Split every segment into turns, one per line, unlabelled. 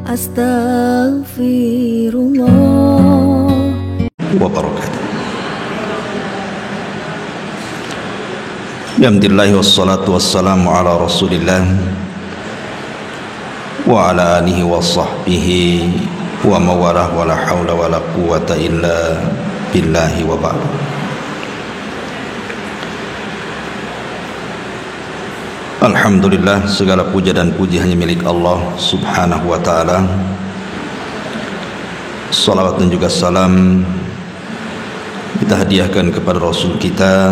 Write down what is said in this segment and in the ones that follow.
Astaghfirullah
wabarakatuh. Alhamdulillah wassalatu wassalamu ala Rasulillah wa ala alihi wa sahbihi wa mawalah wa la hawla wa la quwata illa billahi wa ba'd. Alhamdulillah, segala puja dan puji hanya milik Allah subhanahu wa ta'ala. Salawat dan juga salam kita hadiahkan kepada Rasul kita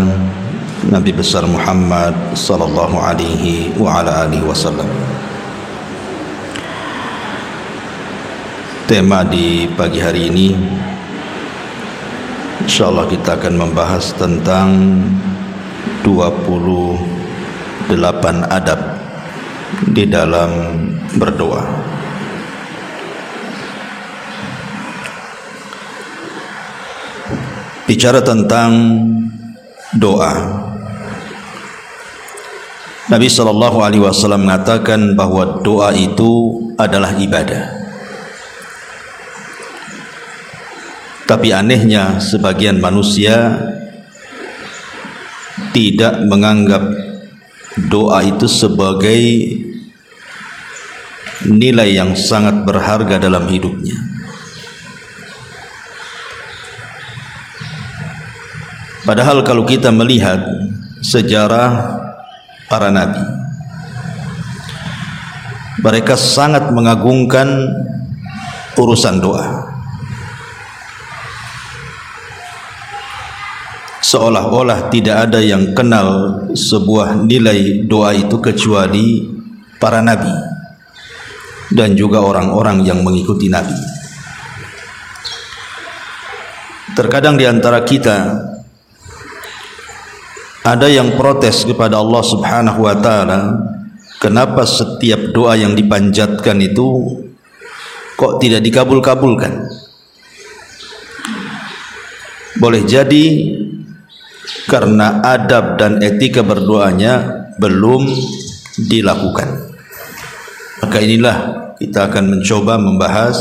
Nabi besar Muhammad sallallahu alaihi wa ala alihi wasallam. Tema di pagi hari ini insyaallah kita akan membahas tentang 28 adab di dalam berdoa. Bicara tentang doa, Nabi sallallahu alaihi wasallam mengatakan bahwa doa itu adalah ibadah. Tapi anehnya sebagian manusia tidak menganggap doa itu sebagai nilai yang sangat berharga dalam hidupnya. Padahal kalau kita melihat sejarah para nabi, mereka sangat mengagungkan urusan doa. Seolah-olah tidak ada yang kenal sebuah nilai doa itu kecuali para nabi dan juga orang-orang yang mengikuti nabi. Terkadang di antara kita ada yang protes kepada Allah subhanahu wa ta'ala, kenapa setiap doa yang dipanjatkan itu kok tidak dikabul-kabulkan? Boleh jadi karena adab dan etika berdoanya belum dilakukan. Maka inilah kita akan mencoba membahas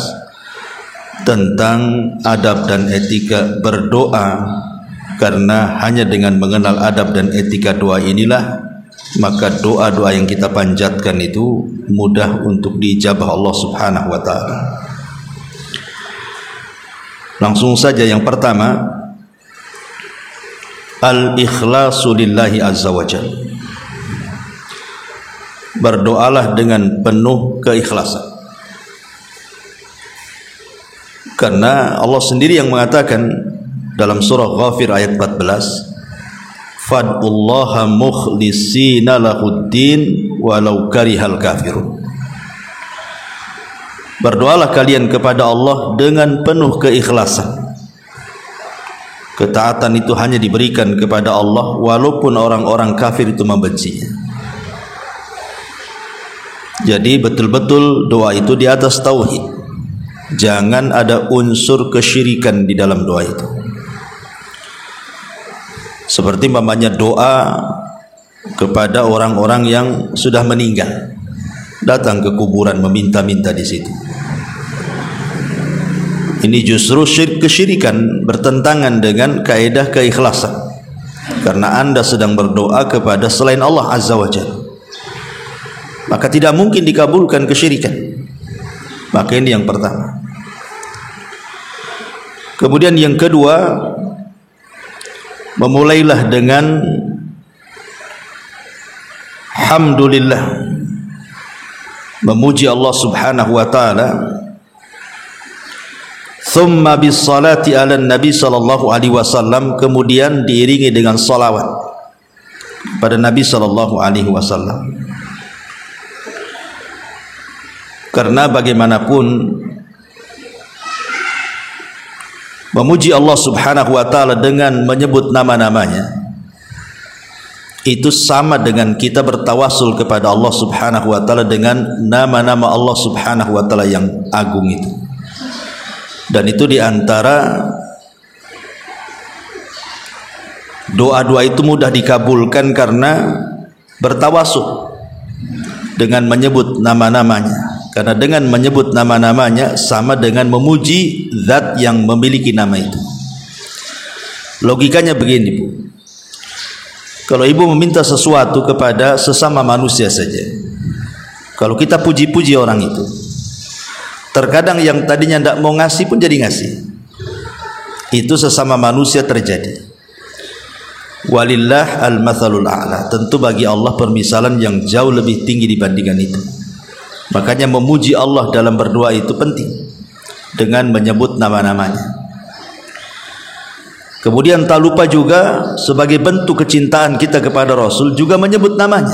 tentang adab dan etika berdoa, karena hanya dengan mengenal adab dan etika doa inilah maka doa-doa yang kita panjatkan itu mudah untuk diijabah Allah subhanahu wa ta'ala. Langsung saja yang pertama, al-ikhlasu lillahi azza wa jalla. Berdoalah dengan penuh keikhlasan, karena Allah sendiri yang mengatakan dalam surah Ghafir ayat 14, fad'ullaha mukhlishina lahuddin walau karihal kafirun. Berdoalah kalian kepada Allah dengan penuh keikhlasan. Ketaatan itu hanya diberikan kepada Allah walaupun orang-orang kafir itu membencinya. Jadi betul-betul doa itu di atas tauhid. Jangan ada unsur kesyirikan di dalam doa itu. Seperti umpamanya doa kepada orang-orang yang sudah meninggal, datang ke kuburan meminta-minta di situ. Ini justru kesyirikan, bertentangan dengan kaidah keikhlasan, karena Anda sedang berdoa kepada selain Allah azza wa jalla, maka tidak mungkin dikabulkan kesyirikan. Maka ini yang pertama. Kemudian yang kedua, memulailah dengan hamdulillah, memuji Allah subhanahu wa ta'ala, thumma bis salati ala nabi sallallahu alaihi wasallam, kemudian diiringi dengan salawat pada Nabi sallallahu alaihi wasallam. Karena bagaimanapun memuji Allah subhanahu wa ta'ala dengan menyebut nama-namanya itu sama dengan kita bertawasul kepada Allah subhanahu wa ta'ala dengan nama-nama Allah subhanahu wa ta'ala yang agung itu. Dan itu diantara doa-doa itu mudah dikabulkan karena bertawasul dengan menyebut nama-namanya. Karena dengan menyebut nama-namanya sama dengan memuji zat yang memiliki nama itu. Logikanya begini, Bu. Kalau ibu meminta sesuatu kepada sesama manusia saja, kalau kita puji-puji orang itu, terkadang yang tadinya tidak mau ngasih pun jadi ngasih. Itu sesama manusia terjadi. Walillah al-mathalul a'la. Tentu bagi Allah permisalan yang jauh lebih tinggi dibandingkan itu. Makanya memuji Allah dalam berdoa itu penting, dengan menyebut nama-namanya. Kemudian tak lupa juga sebagai bentuk kecintaan kita kepada Rasul juga menyebut namanya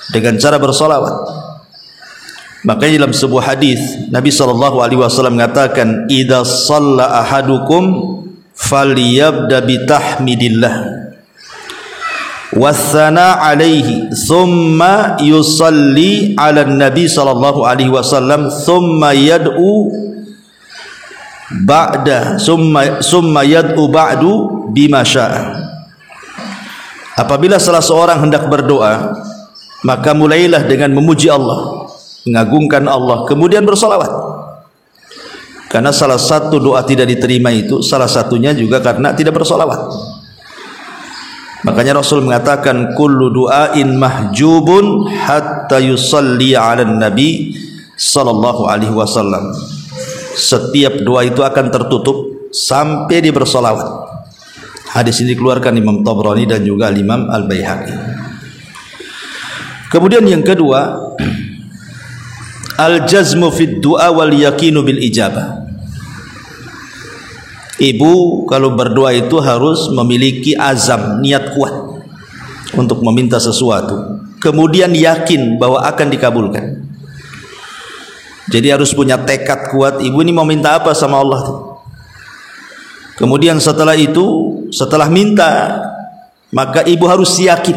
dengan cara bersolawat. Makanya dalam sebuah hadis Nabi SAW mengatakan, idza shalla ahadukum falyabda bitahmidillah wathana alaihi thumma yusalli ala nabi sallallahu alaihi wasallam thumma yad'u ba'da summa yad'u ba'du bima syaa. Apabila salah seorang hendak berdoa, maka mulailah dengan memuji Allah, mengagungkan Allah, kemudian bersolawat. Karena salah satu doa tidak diterima itu salah satunya juga karena tidak bersolawat. Makanya Rasul mengatakan, kullu du'ain mahjubun hatta yusalli 'alan nabi sallallahu alaihi wasallam. Setiap doa itu akan tertutup sampai dia bersolawat. Hadis ini dikeluarkan Imam Tabrani dan juga Imam Al-Baihaqi. Kemudian yang kedua, al-jazmu fid du'a wal yaqinu bil ijabah. Ibu kalau berdoa itu harus memiliki azam, niat kuat untuk meminta sesuatu, kemudian yakin bahwa akan dikabulkan. Jadi harus punya tekad kuat, ibu ini mau minta apa sama Allah tuh. Kemudian setelah itu, setelah minta, maka ibu harus yakin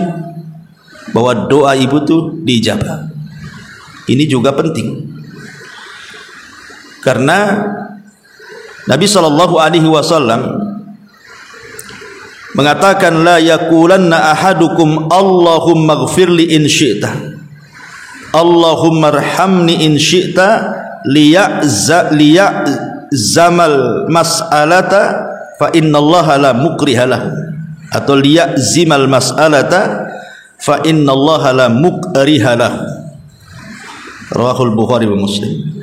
bahwa doa ibu tuh diijabah. Ini juga penting, karena Nabi SAW mengatakan, la yaqulanna ahadukum Allahumma ghfirli in syi'ta, Allahumma arhamni in syi'ta, liya'zamal mas'alata fa innallaha la mukrihalah, atau liya'zimal mas'alata fa innallaha la mukrihalah. Rawahul Bukhari wa Muslim.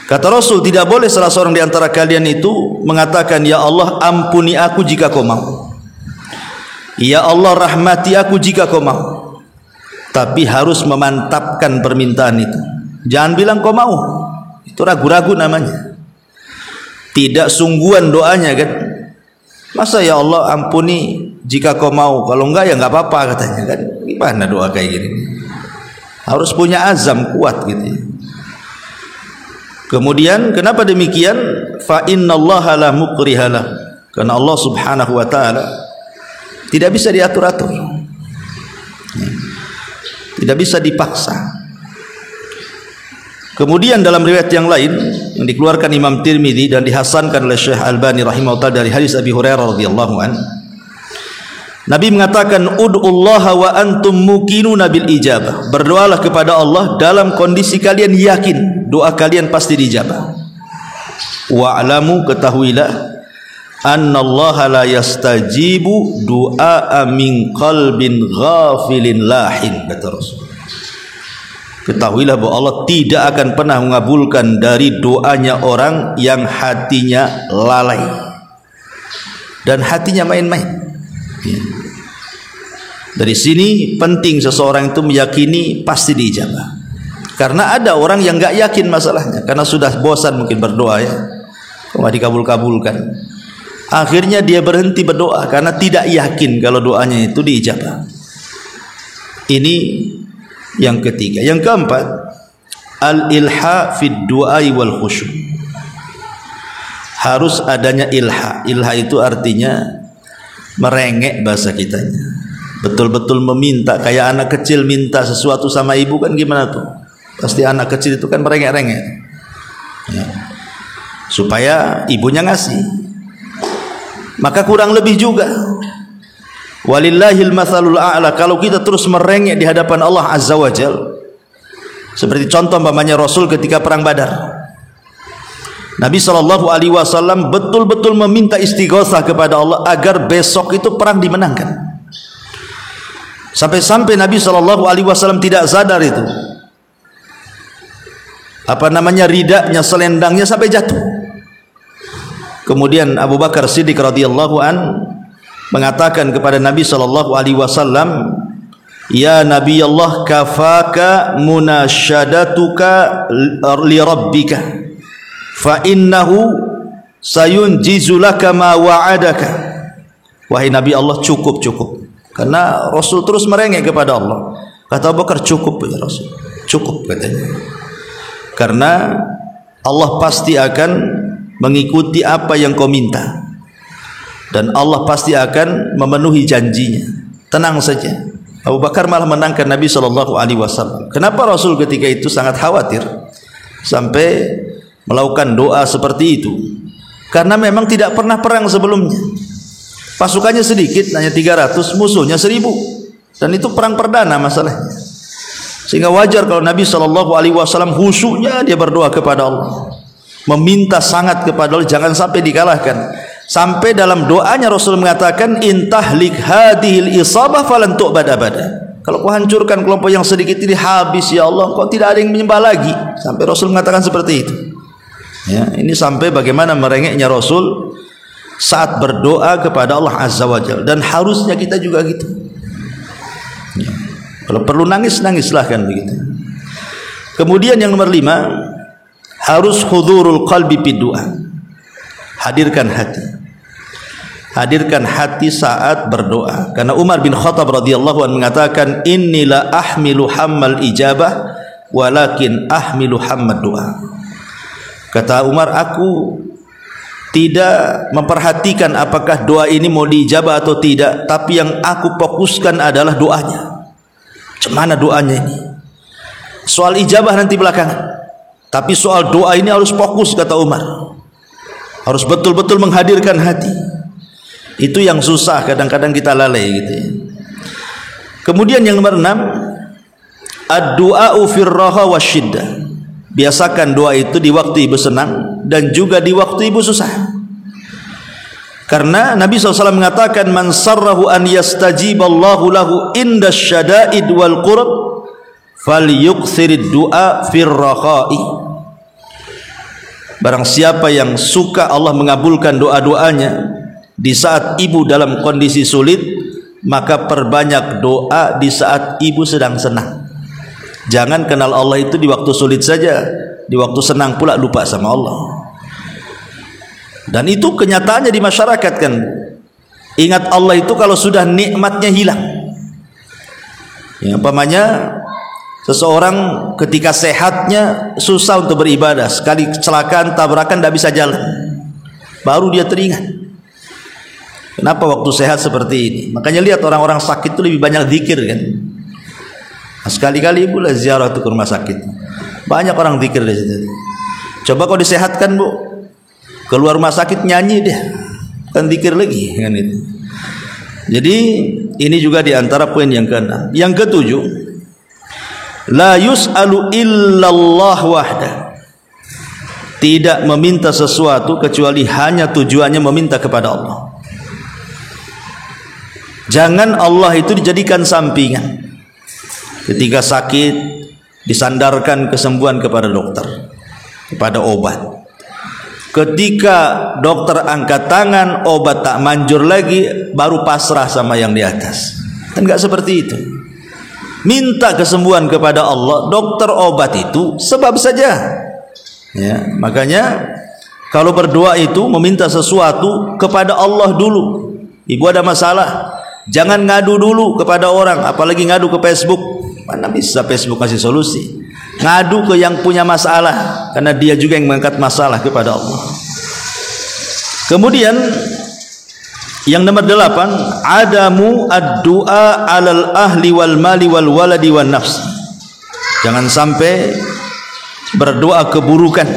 Kata Rasul, tidak boleh salah seorang di antara kalian itu mengatakan, ya Allah ampuni aku jika kau mau, ya Allah rahmati aku jika kau mau. Tapi harus memantapkan permintaan itu. Jangan bilang kau mau, itu ragu-ragu namanya. Tidak sungguhan doanya kan. Masa ya Allah ampuni jika kau mau, kalau enggak ya enggak apa-apa katanya kan. Gimana doa kayak gini? Harus punya azam kuat gitu ya. Kemudian kenapa demikian? Fa innallaha la mukrihalah. Karena Allah Subhanahu wa taala tidak bisa diatur-atur. Tidak bisa dipaksa. Kemudian dalam riwayat yang lain yang dikeluarkan Imam Tirmidzi dan dihasankan oleh Syekh Albani rahimahullah dari hadis Abi Hurairah radhiyallahu anhu, Nabi mengatakan, ud'ullaha wa antum muqinuna bil ijabah. Berdoalah kepada Allah dalam kondisi kalian yakin doa kalian pasti dijabah. Wa'lamu, ketahuilah, annallaha la yastajibu du'a min qalbin ghafilin lahin, kata Rasul. Ketahuilah bahwa Allah tidak akan pernah mengabulkan dari doanya orang yang hatinya lalai dan hatinya main-main. Dari sini penting seseorang itu meyakini pasti diijabah. Karena ada orang yang nggak yakin masalahnya, karena sudah bosan mungkin berdoa ya, kok nggak dikabul-kabulkan. Akhirnya dia berhenti berdoa karena tidak yakin kalau doanya itu diijabah. Ini yang ketiga. Yang keempat, al-ilha fid du'ai wal khusyuk. Harus adanya ilha. Ilha itu artinya merengek bahasa kitanya. Betul-betul meminta, kayak anak kecil minta sesuatu sama ibu kan gimana tuh? Pasti anak kecil itu kan merengek-rengek ya, supaya ibunya ngasih. Maka kurang lebih juga, walillahil mathalul a'la, kalau kita terus merengek di hadapan Allah Azza wa Jalla, Seperti contoh umpamanya Rasul ketika perang Badar. Nabi SAW betul-betul meminta istighatsah kepada Allah agar besok itu perang dimenangkan. Sampai-sampai Nabi SAW tidak sadar itu, ridaknya, selendangnya sampai jatuh. Kemudian Abu Bakar Siddiq radhiyallahu an mengatakan kepada Nabi SAW, ya Nabi Allah, kafaka munasyadatuka li rabbika fa innahu sayunjizu laka ma wa'adaka. Wahai Nabi Allah, cukup. Karena Rasul terus merengek kepada Allah. Kata Abu Bakar, cukup ya Rasul, cukup katanya. Karena Allah pasti akan mengikuti apa yang kau minta, dan Allah pasti akan memenuhi janjinya. Tenang saja. Abu Bakar malah menangkan Nabi SAW. Kenapa Rasul ketika itu sangat khawatir sampai melakukan doa seperti itu? Karena memang tidak pernah perang sebelumnya. Pasukannya sedikit, hanya 300, musuhnya 1000, dan itu perang perdana masalahnya. Sehingga wajar kalau Nabi SAW khusyuknya dia berdoa kepada Allah, meminta sangat kepada Allah jangan sampai dikalahkan. Sampai dalam doanya Rasul mengatakan, intahlik hadhil isabah falan tu'bad abada. Kalau kau hancurkan kelompok yang sedikit ini, habis ya Allah, kau tidak ada yang menyembah lagi. Sampai Rasul mengatakan seperti itu. Ya, ini sampai bagaimana merengeknya Rasul saat berdoa kepada Allah Azza wa Jalla. Dan harusnya kita juga gitu. Ya. Kalau perlu nangis, silahkan begitu. Kemudian yang nomor 5, harus hudurul qalbi bid du'a. Hadirkan hati saat berdoa. Karena Umar bin Khattab radhiyallahu anhu mengatakan, innila ahmilu hammal ijabah walakin ahmilu hammad du'a. Kata Umar, aku tidak memperhatikan apakah doa ini mau diijabah atau tidak, tapi yang aku fokuskan adalah doanya. Cemana doanya ini? Soal ijabah nanti belakangan, tapi soal doa ini harus fokus, kata Umar. Harus betul-betul menghadirkan hati. Itu yang susah, kadang-kadang kita lalai gitu ya. Kemudian yang nomor 6, ad-du'a'u firraha wasyiddah. Biasakan doa itu di waktu ibu senang dan juga di waktu ibu susah. Karena Nabi SAW mengatakan, man sarrahu an yastajiballahu lahu inda syada'id wal qurb falyuksirid du'a firraha'i. Barang siapa yang suka Allah mengabulkan doa-doanya di saat ibu dalam kondisi sulit, maka perbanyak doa di saat ibu sedang senang. Jangan kenal Allah itu di waktu sulit saja, di waktu senang pula lupa sama Allah. Dan itu kenyataannya di masyarakat kan. Ingat Allah itu kalau sudah nikmatnya hilang. Ya, umpamanya seseorang ketika sehatnya susah untuk beribadah, sekali kecelakaan, tabrakan, tidak bisa jalan, baru dia teringat. Kenapa waktu sehat seperti ini? Makanya lihat orang-orang sakit itu lebih banyak zikir kan. Nah, sekali-kali ibu lah ziarah ke rumah sakit, banyak orang zikir di situ. Coba kau disehatkan bu, keluar rumah sakit nyanyi deh, kan zikir lagi kan itu. Jadi ini juga diantara poin yang ke-6. Yang ke-7, la yus'alu illallah wahda. Tidak meminta sesuatu kecuali hanya tujuannya meminta kepada Allah. Jangan Allah itu dijadikan sampingan. Ketika sakit disandarkan kesembuhan kepada dokter, kepada obat. Ketika dokter angkat tangan, obat tak manjur lagi, baru pasrah sama yang di atas. Kan enggak seperti itu. Minta kesembuhan kepada Allah, dokter obat itu sebab saja. Ya, makanya kalau berdoa itu meminta sesuatu kepada Allah dulu. Ibu ada masalah, jangan ngadu dulu kepada orang, apalagi ngadu ke Facebook. Mana bisa Facebook kasih solusi? Ngadu ke yang punya masalah, karena dia juga yang mengangkat masalah kepada Allah. Kemudian yang nomor 8, adamu ad-du'a alal ahli wal mali wal waladi wan nafs. Jangan sampai berdoa keburukan,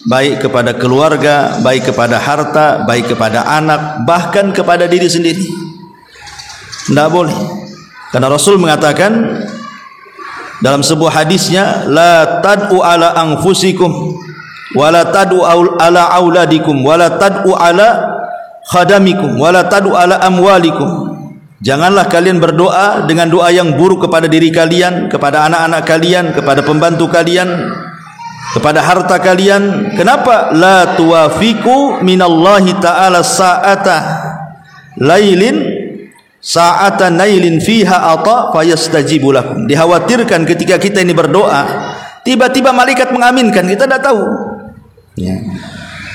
baik kepada keluarga, baik kepada harta, baik kepada anak, bahkan kepada diri sendiri. Tidak boleh. Karena Rasul mengatakan, Dalam sebuah hadisnya, la tad'u ala anfusikum wala tad'u ala auladikum wala tad'u ala khadamikum wala tad'u ala amwalikum. Janganlah kalian berdoa dengan doa yang buruk kepada diri kalian, kepada anak-anak kalian, kepada pembantu kalian, kepada harta kalian. Kenapa? La tuwafiqu minallahi ta'ala sa'ata lailin sa'atan nailin fiha ata fayastajibu lakum. Dikhawatirkan ketika kita ini berdoa, tiba-tiba malaikat mengaminkan, kita tidak tahu ya.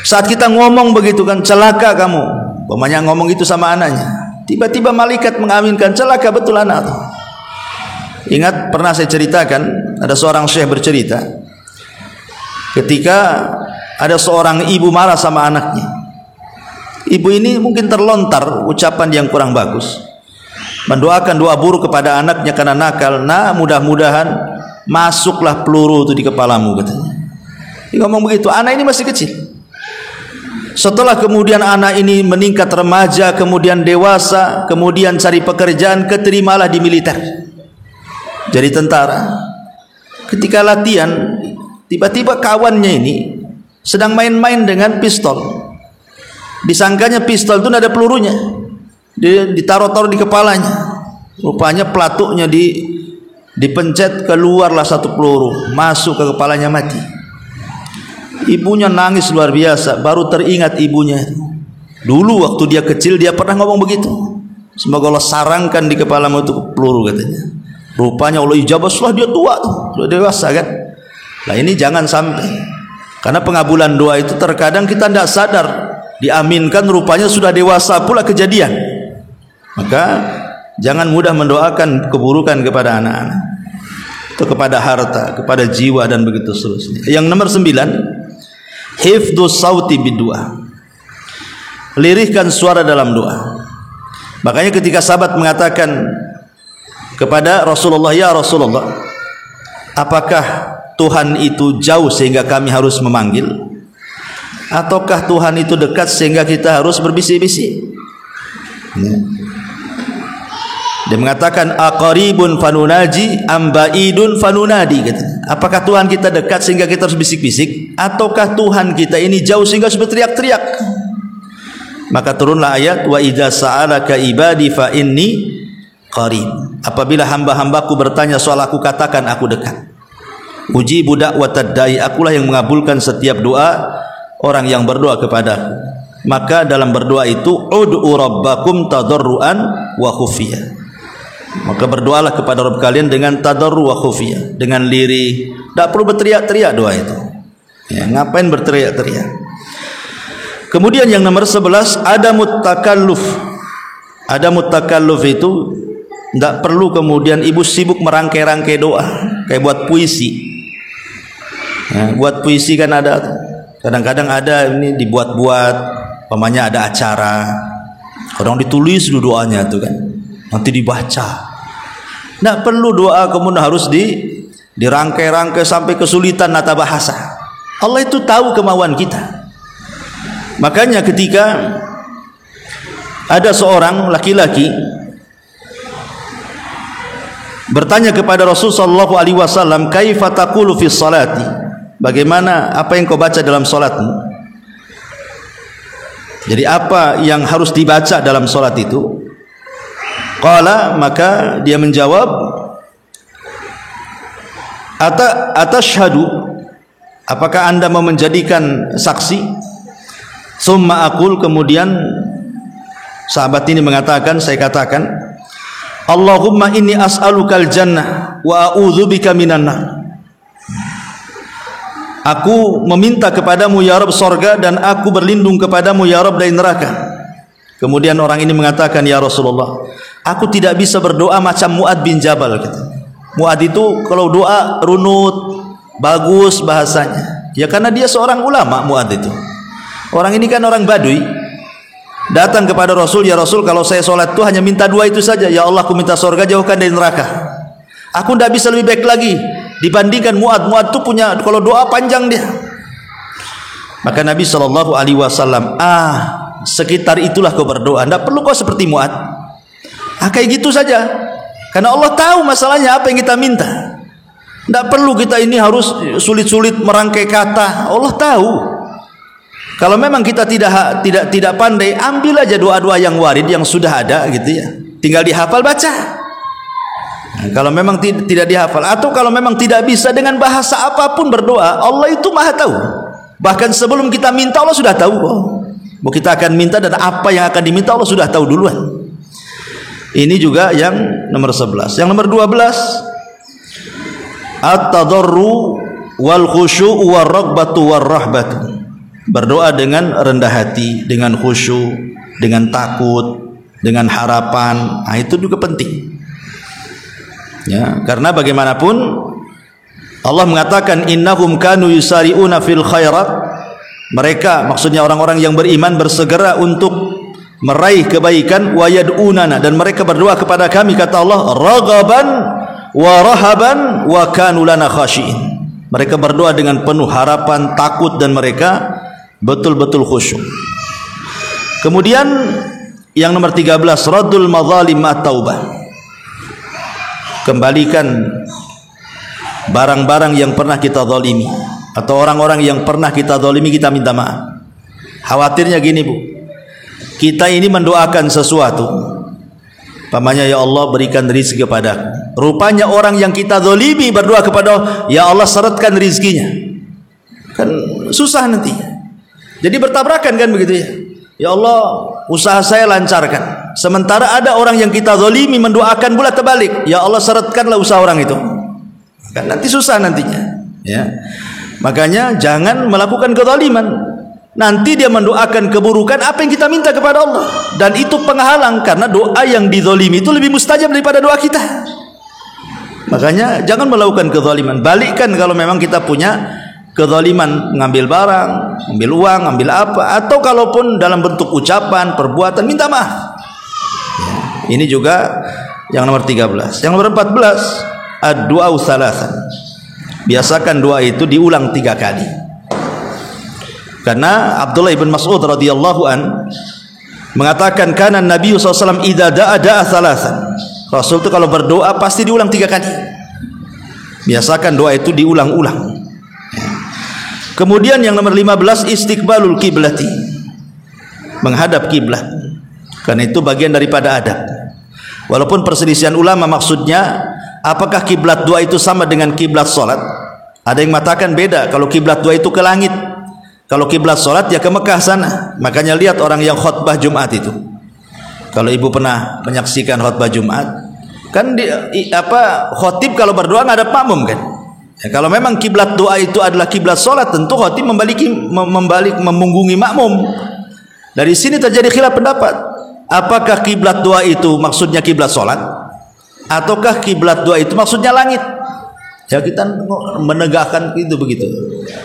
Saat kita ngomong begitu kan, celaka kamu, umpamanya ngomong itu sama anaknya, tiba-tiba malaikat mengaminkan, celaka betul anak itu. Ingat pernah saya ceritakan, ada seorang syekh bercerita ketika ada seorang ibu marah sama anaknya. Ibu ini mungkin terlontar ucapan yang kurang bagus, mendoakan doa buruk kepada anaknya karena nakal. Nah, mudah-mudahan masuklah peluru itu di kepalamu, katanya. Dia ngomong begitu, anak ini masih kecil. Setelah kemudian anak ini meningkat remaja, kemudian dewasa, kemudian cari pekerjaan, keterimalah di militer, jadi tentara. Ketika latihan, tiba-tiba kawannya ini sedang main-main dengan pistol. Disangkanya pistol itu tidak ada pelurunya, ditaruh-taruh di kepalanya. Rupanya pelatuknya dipencet, keluarlah satu peluru, masuk ke kepalanya, mati. Ibunya nangis luar biasa. Baru teringat ibunya, dulu waktu dia kecil dia pernah ngomong begitu, semoga Allah sarangkan di kepalamu itu peluru, katanya. Rupanya Allah ijabah setelah dia tua, sudah dewasa kan. Nah ini jangan sampai, karena pengabulan doa itu terkadang kita tidak sadar, diaminkan rupanya sudah dewasa pula kejadian. Maka jangan mudah mendoakan keburukan kepada anak-anak, atau kepada harta, kepada jiwa, dan begitu seterusnya. Yang nomor 9, hifdzus sauti biddu'a, lirihkan suara dalam doa. Makanya ketika sahabat mengatakan kepada Rasulullah, ya Rasulullah, apakah Tuhan itu jauh sehingga kami harus memanggil, ataukah Tuhan itu dekat sehingga kita harus berbisik-bisik? Ya. Dia mengatakan aqaribun fanunaji ambaidun fanunadi, katanya. Apakah Tuhan kita dekat sehingga kita harus bisik-bisik, ataukah Tuhan kita ini jauh sehingga harus berteriak-teriak? Maka turunlah ayat wa idza sa'alaka ibadi fa inni qarib. Apabila hamba-hambaku bertanya soal aku, katakan aku dekat. Ujibu da'watad da'i, akulah yang mengabulkan setiap doa orang yang berdoa kepadaku. Maka dalam berdoa itu ud'u rabbakum tadarruan wa khufiyah. Maka berdoalah kepada Rabb kalian dengan tadarru wa khufiyah, dengan lirih. Tidak perlu berteriak-teriak doa itu ya, ngapain berteriak-teriak. Kemudian yang nomor 11, ada mutakalluf. Ada mutakalluf itu tidak perlu kemudian ibu sibuk merangkai-rangkai doa kayak buat puisi ya. Buat puisi kan ada, kadang-kadang ada ini dibuat-buat, pamannya ada acara, kadang ditulis dulu doanya tuh kan, nanti dibaca. Tidak perlu doa kemudian harus dirangkai-rangkai sampai kesulitan nata bahasa. Allah itu tahu kemauan kita. Makanya ketika ada seorang laki-laki bertanya kepada Rasulullah sallallahu alaihi wasallam, kaifa taqulu fi sholati, bagaimana, apa yang kau baca dalam salatmu? Jadi apa yang harus dibaca dalam salat itu? Qala, maka dia menjawab, atashhadu, apakah anda mau menjadikan saksi? Summa aqul, kemudian sahabat ini mengatakan, saya katakan, Allahumma inni as'alukal jannah wa a'udzubika minan nar. Aku meminta kepadamu ya Rabb sorga, dan aku berlindung kepadamu ya Rabb dari neraka. Kemudian orang ini mengatakan, ya Rasulullah, aku tidak bisa berdoa macam Mu'ad bin Jabal. Mu'ad itu kalau doa runut, bagus bahasanya. Ya karena dia seorang ulama. Mu'ad itu, orang ini kan orang Badui, datang kepada Rasul, ya Rasul, kalau saya sholat itu hanya minta dua itu saja, ya Allah, aku minta surga, jauhkan dari neraka. Aku tidak bisa lebih baik lagi dibandingkan Mu'ad. Mu'ad itu punya, kalau doa panjang dia. Maka Nabi SAW, sekitar itulah kau berdoa, tidak perlu kau seperti Mu'ad. Kayak gitu saja, karena Allah tahu masalahnya apa yang kita minta. Tidak perlu kita ini harus sulit-sulit merangkai kata. Allah tahu. Kalau memang kita tidak pandai, ambil aja doa-doa yang warid yang sudah ada gitu ya. Tinggal dihafal, baca. Nah, kalau memang tidak dihafal, atau kalau memang tidak bisa dengan bahasa apapun berdoa, Allah itu Maha tahu. Bahkan sebelum kita minta, Allah sudah tahu. Bahwa kita akan minta dan apa yang akan diminta Allah sudah tahu duluan. Ini juga yang nomor 11. Yang nomor 12, at-tadarru wal khusyu'u war raghbatu war rahbatu. Berdoa dengan rendah hati, dengan khusyuk, dengan takut, dengan harapan. Nah, itu juga penting. Ya, karena bagaimanapun Allah mengatakan innahum kanu yusari'una fil khairat. Mereka, maksudnya orang-orang yang beriman, bersegera untuk meraih kebaikan, wa yad'unana, dan mereka berdoa kepada kami, kata Allah, raghaban wa rahaban wa kanu lana khashiin. Mereka berdoa dengan penuh harapan, takut, dan mereka betul-betul khusyuk. Kemudian yang nomor 13, raddul madzalim at-taubah. Kembalikan barang-barang yang pernah kita zalimi, atau orang-orang yang pernah kita zalimi, kita minta maaf. Khawatirnya gini, Bu, kita ini mendoakan sesuatu, pamannya, ya Allah berikan rizki kepadaku. Rupanya orang yang kita zalimi berdoa kepada Allah, ya Allah seretkan rizkinya. Kan susah nanti. Jadi bertabrakan kan begitu ya. Ya Allah usaha saya lancarkan. Sementara ada orang yang kita zalimi mendoakan pula terbalik, ya Allah seretkanlah usaha orang itu. Kan nanti susah nantinya. Ya. Makanya jangan melakukan kezaliman. Nanti dia mendoakan keburukan apa yang kita minta kepada Allah, dan itu penghalang, karena doa yang dizalimi itu lebih mustajab daripada doa kita. Makanya jangan melakukan kezaliman. Balikkan kalau memang kita punya kezaliman, mengambil barang, ambil uang, ambil apa, atau kalaupun dalam bentuk ucapan, perbuatan, minta maaf. Ya. Ini juga yang nomor 13. Yang nomor 14, ad-du'a thalathan. Biasakan doa itu diulang 3 kali. Karena Abdullah ibn Mas'ud radhiyallahu an mengatakan, kana Nabi SAW idza da'a thalathan. Rasul itu kalau berdoa pasti diulang 3 kali. Biasakan doa itu diulang-ulang. Kemudian yang nomor 15, istiqbalul kiblati. Menghadap kiblat. Karena itu bagian daripada adab. Walaupun perselisihan ulama maksudnya apakah kiblat doa itu sama dengan kiblat salat? Ada yang mengatakan beda. Kalau kiblat doa itu ke langit, kalau kiblat salat ya ke Mekah sana. Makanya lihat orang yang khutbah Jumat itu. Kalau ibu pernah menyaksikan khutbah Jumat, kan khotib kalau berdoa nggak ada makmum kan? Ya, kalau memang kiblat doa itu adalah kiblat salat, tentu khotib membalik memunggungi makmum. Dari sini terjadi khilaf pendapat. Apakah kiblat doa itu maksudnya kiblat salat, ataukah kiblat doa itu maksudnya langit? Ya, kita menegakkan itu begitu.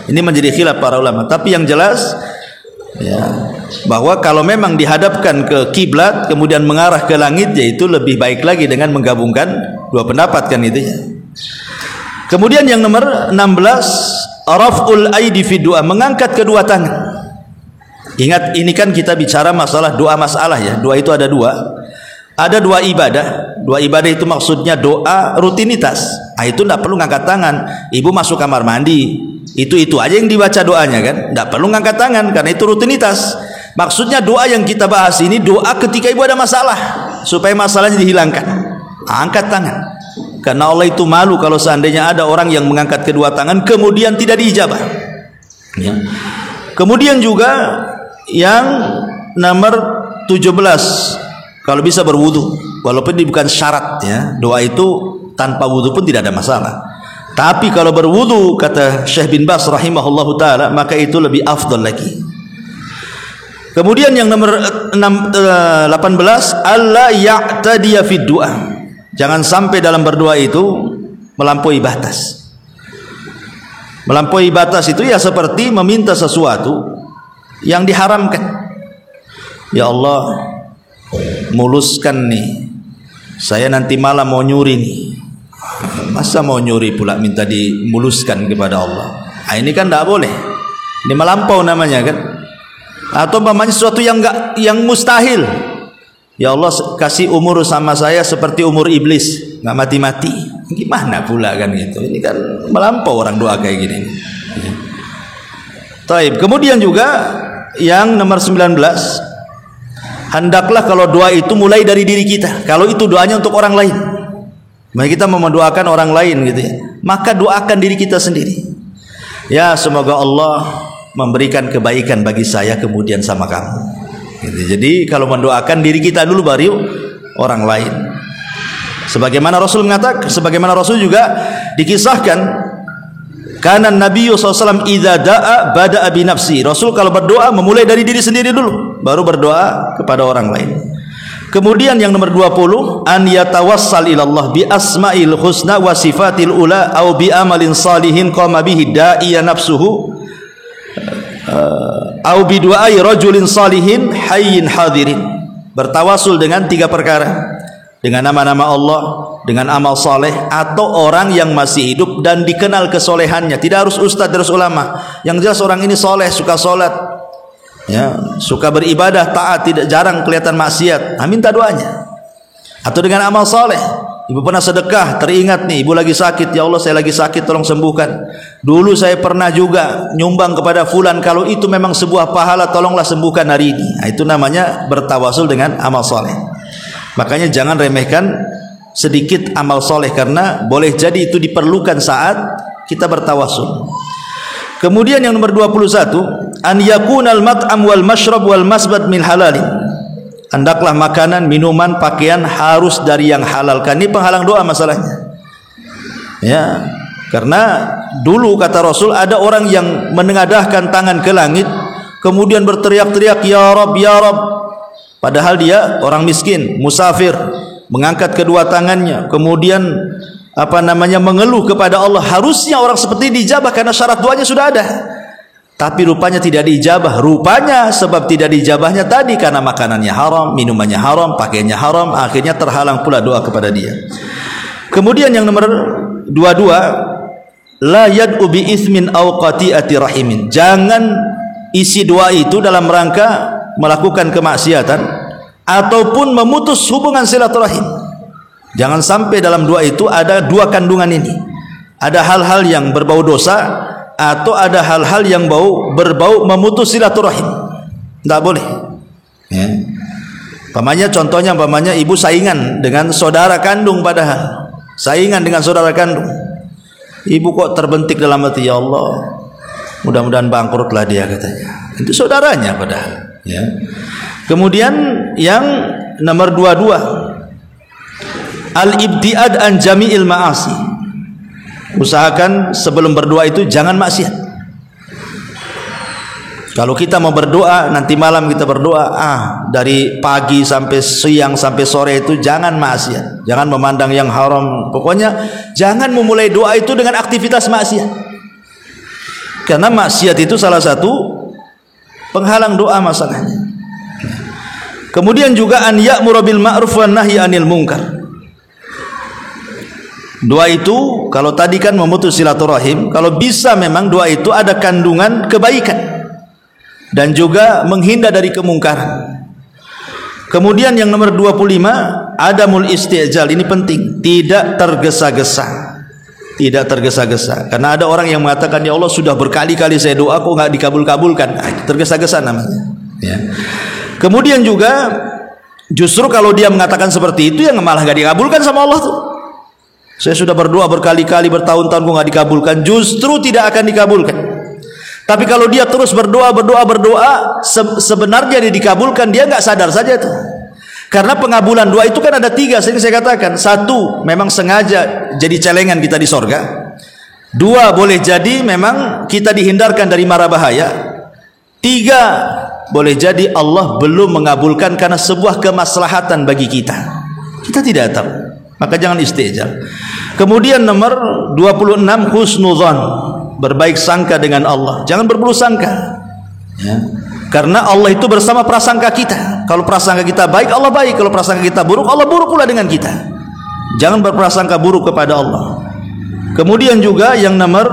Ini menjadi khilaf para ulama. Tapi yang jelas ya, bahwa kalau memang dihadapkan ke kiblat kemudian mengarah ke langit, yaitu lebih baik lagi dengan menggabungkan dua pendapat kan itu ya. Kemudian yang nomor 16, raf'ul aidi fi du'a, mengangkat kedua tangan. Ingat, ini kan kita bicara masalah doa masalah ya. Doa itu ada dua. Ada dua ibadah. Dua ibadah itu maksudnya doa rutinitas. Nah, itu tidak perlu ngangkat tangan. Ibu masuk kamar mandi, itu aja yang dibaca doanya kan. Tidak perlu ngangkat tangan karena itu rutinitas. Maksudnya doa yang kita bahas ini doa ketika ibu ada masalah, supaya masalahnya dihilangkan. Angkat tangan. Karena Allah itu malu kalau seandainya ada orang yang mengangkat kedua tangan kemudian tidak diijabah. Ya. Kemudian juga yang nomor 17, kalau bisa berwudu, walaupun ini bukan syarat ya. Doa itu tanpa wudu pun tidak ada masalah. Tapi kalau berwudu, kata Syekh bin Baz rahimahullahu taala, maka itu lebih afdal lagi. Kemudian yang nomor 18, alla ya'tadiya fid du'a. Jangan sampai dalam berdoa itu melampaui batas. Melampaui batas itu ya seperti meminta sesuatu yang diharamkan. Ya Allah, muluskan nih, saya nanti malam mau nyuri nih. Masa mau nyuri pula minta dimuluskan kepada Allah? Nah, ini kan tidak boleh. Ini melampau namanya kan. Atau umpamanya sesuatu yang mustahil. Ya Allah, kasih umur sama saya seperti umur iblis, nggak mati-mati. Gimana pula kan gitu. Ini kan melampau orang doa kayak gini. Taib. Kemudian juga yang nomor 19, hendaklah kalau doa itu mulai dari diri kita. Kalau itu doanya untuk orang lain, maka kita mau mendoakan orang lain gitu ya, maka doakan diri kita sendiri. Ya, semoga Allah memberikan kebaikan bagi saya kemudian sama kamu gitu. Jadi kalau mendoakan diri kita dulu baru orang lain. Sebagaimana Rasul juga dikisahkan, karena Nabi SAW idza da'a bada'a bi nafsi. Rasul kalau berdoa memulai dari diri sendiri dulu, baru berdoa kepada orang lain. Kemudian yang nomor 20, an yatawassal ila Allah bi asma'il husna wa sifatil ula au bi amalin salihin qama bihi da'iya nafsuhu au bi du'ai rajulin salihin hayyin hadirin. Bertawasul dengan 3 perkara, dengan nama-nama Allah, dengan amal soleh, atau orang yang masih hidup dan dikenal kesolehannya. Tidak harus ustadz, harus ulama. Yang jelas orang ini soleh, suka sholat, ya, suka beribadah, taat, tidak jarang kelihatan maksiat. Minta doanya. Atau dengan amal soleh, ibu pernah sedekah, teringat nih, ibu lagi sakit, ya Allah saya lagi sakit, tolong sembuhkan. Dulu saya pernah juga nyumbang kepada fulan, kalau itu memang sebuah pahala, tolonglah sembuhkan hari ini. Nah, itu namanya bertawasul dengan amal soleh. Makanya jangan remehkan sedikit amal soleh, karena boleh jadi itu diperlukan saat kita bertawasul. Kemudian yang nomor 21, an yakunal mat'am wal mashrab wal masbad min halalin. Hendaklah makanan, minuman, pakaian harus dari yang halal. Kan ini penghalang doa masalahnya. Ya, karena dulu kata Rasul ada orang yang menengadahkan tangan ke langit kemudian berteriak-teriak ya Rabb ya Rabb. Padahal dia orang miskin, musafir, mengangkat kedua tangannya, kemudian mengeluh kepada Allah. Harusnya orang seperti ini dijabah karena syarat doanya sudah ada. Tapi rupanya tidak dijabah. Rupanya sebab tidak dijabahnya tadi karena makanannya haram, minumannya haram, pakaiannya haram, akhirnya terhalang pula doa kepada dia. Kemudian yang nomor 22, la yad'u bi itsmin aw qati'ati rahimin. Jangan isi doa itu dalam rangka melakukan kemaksiatan ataupun memutus hubungan silaturahim. Jangan sampai dalam doa itu ada 2 kandungan ini. Ada hal-hal yang berbau dosa atau ada hal-hal yang berbau memutus silaturahim. Tidak boleh. Ya. Contohnya ibu saingan dengan saudara kandung, padahal saingan dengan saudara kandung. Ibu kok terbentik dalam hati, ya Allah, mudah-mudahan bangkrutlah dia katanya. Itu saudaranya padahal. Ya. Kemudian yang nomor 22, al-ibtiad an jami'il ma'asi. Usahakan sebelum berdoa itu jangan maksiat. Kalau kita mau berdoa, nanti malam kita berdoa, dari pagi sampai siang sampai sore itu jangan maksiat, jangan memandang yang haram. Pokoknya jangan memulai doa itu dengan aktivitas maksiat, karena maksiat itu salah satu penghalang doa masalahnya. Kemudian juga an ya'muru bil ma'ruf wan nahyi 'anil munkar. Doa itu kalau tadi kan memutus silaturahim, kalau bisa memang doa itu ada kandungan kebaikan dan juga menghindar dari kemungkaran. Kemudian yang nomor 25, adamul istijal. Ini penting, tidak tergesa-gesa. Tidak tergesa-gesa. Karena ada orang yang mengatakan, ya Allah sudah berkali-kali saya doa kok nggak dikabul-kabulkan. Tergesa-gesa namanya. Ya. Kemudian juga justru kalau dia mengatakan seperti itu, yang malah nggak dikabulkan sama Allah tuh. Saya sudah berdoa berkali-kali, bertahun-tahun kok nggak dikabulkan. Justru tidak akan dikabulkan. Tapi kalau dia terus berdoa, sebenarnya dia dikabulkan, dia nggak sadar saja tuh. Karena pengabulan doa itu kan ada 3, sering saya katakan. 1, memang sengaja jadi celengan kita di sorga. 2, boleh jadi memang kita dihindarkan dari mara bahaya. 3, boleh jadi Allah belum mengabulkan karena sebuah kemaslahatan bagi kita. Kita tidak tahu. Maka jangan istijal. Kemudian nomor 26, husnudzan, berbaik sangka dengan Allah. Jangan berburuk sangka. Ya. Karena Allah itu bersama prasangka kita. Kalau prasangka kita baik, Allah baik. Kalau prasangka kita buruk, Allah buruk pula dengan kita. Jangan berprasangka buruk kepada Allah. Kemudian juga yang nomor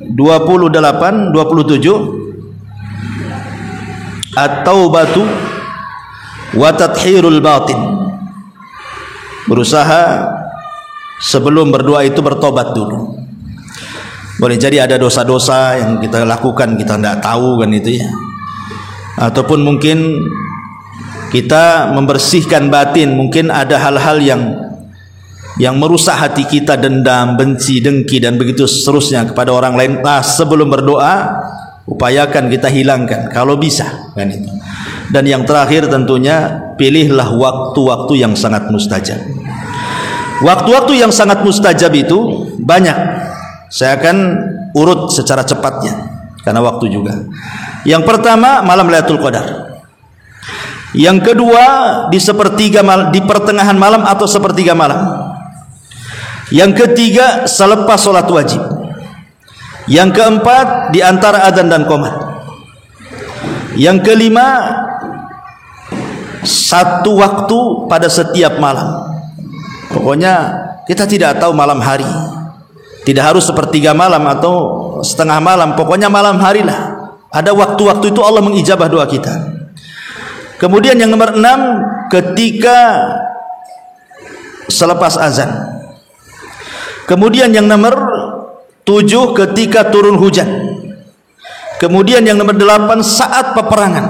28, 27, at-taubatu wa tathhirul batin. Berusaha sebelum berdoa itu bertobat dulu. Boleh jadi ada dosa-dosa yang kita lakukan kita tidak tahu kan itu ya. Ataupun mungkin kita membersihkan batin, mungkin ada hal-hal yang merusak hati kita, dendam, benci, dengki dan begitu seterusnya kepada orang lain. Nah, sebelum berdoa upayakan kita hilangkan kalau bisa kan itu. Dan yang terakhir tentunya pilihlah waktu-waktu yang sangat mustajab. Waktu-waktu yang sangat mustajab itu banyak. Saya akan urut secara cepatnya karena waktu juga. Yang pertama malam Lailatul Qadar. Yang kedua di pertengahan malam atau sepertiga malam. Yang ketiga selepas sholat wajib. Yang keempat di antara adzan dan qomat. Yang kelima satu waktu pada setiap malam. Pokoknya kita tidak tahu malam hari. Tidak harus sepertiga malam atau setengah malam, pokoknya malam hari lah. Ada waktu-waktu itu Allah mengijabah doa kita. Kemudian yang nomor 6 ketika selepas azan. Kemudian yang nomor 7 ketika turun hujan. Kemudian yang nomor 8 saat peperangan.